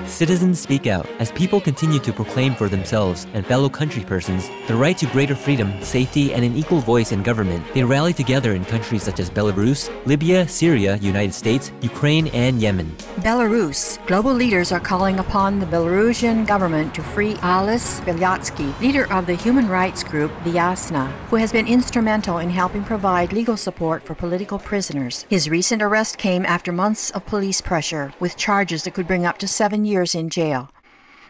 Citizens speak out as people continue to proclaim for themselves and fellow countrypersons the right to greater freedom, safety, and an equal voice in government. They rally together in countries such as Belarus, Libya, Syria, United States, Ukraine, and Yemen. Belarus. Global leaders are calling upon the Belarusian government to free Ales Belyatsky, leader of the human rights group Vyasna, who has been instrumental in helping provide legal support for political prisoners. His recent arrest came after months of police pressure, with charges that could bring up to 7 years in jail.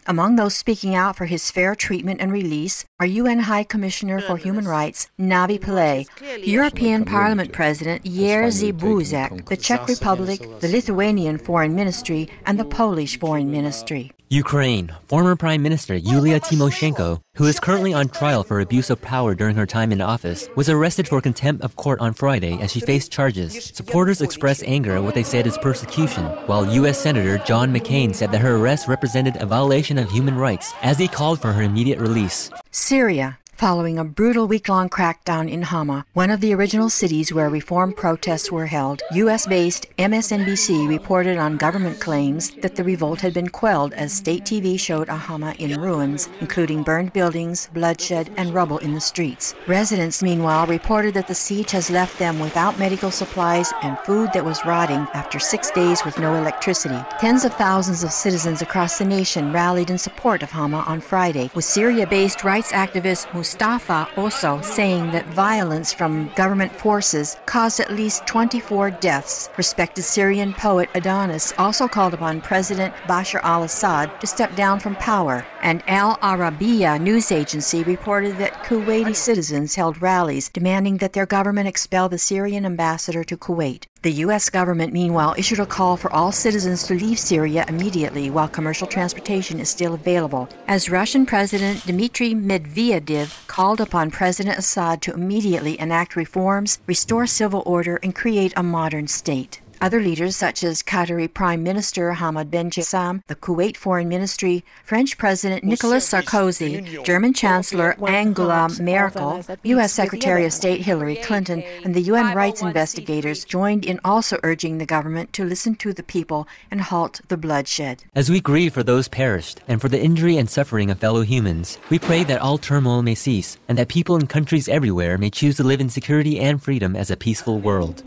Among those speaking out for his fair treatment and release are UN High Commissioner for Human Rights Navi Pillay, European Parliament President Jerzy Buzek, the Czech Republic, the Lithuanian Foreign Ministry, and the Polish Foreign Ministry. Ukraine. Former Prime Minister Yulia Tymoshenko, who is currently on trial for abuse of power during her time in office, was arrested for contempt of court on Friday as she faced charges. Supporters expressed anger at what they said is persecution, while U.S. Senator John McCain said that her arrest represented a violation of human rights, as he called for her immediate release. Syria. Following a brutal week-long crackdown in Hama, one of the original cities where reform protests were held, U.S.-based MSNBC reported on government claims that the revolt had been quelled as state TV showed Hama in ruins, including burned buildings, bloodshed, and rubble in the streets. Residents, meanwhile, reported that the siege has left them without medical supplies and food that was rotting after 6 days with no electricity. Tens of thousands of citizens across the nation rallied in support of Hama on Friday, with Syria-based rights activist Mustafa also saying that violence from government forces caused at least 24 deaths. Respected Syrian poet Adonis also called upon President Bashar al-Assad to step down from power, and Al Arabiya news agency reported that Kuwaiti citizens held rallies demanding that their government expel the Syrian ambassador to Kuwait. The U.S. government, meanwhile, issued a call for all citizens to leave Syria immediately while commercial transportation is still available, as Russian President Dmitry Medvedev called upon President Assad to immediately enact reforms, restore civil order, and create a modern state. Other leaders such as Qatari Prime Minister Hamad bin Jassam, the Kuwait Foreign Ministry, French President Nicolas Sarkozy, German Chancellor Angela Merkel, U.S. Secretary of State Hillary Clinton, and the UN rights investigators joined in also urging the government to listen to the people and halt the bloodshed. As we grieve for those perished and for the injury and suffering of fellow humans, we pray that all turmoil may cease and that people in countries everywhere may choose to live in security and freedom as a peaceful world.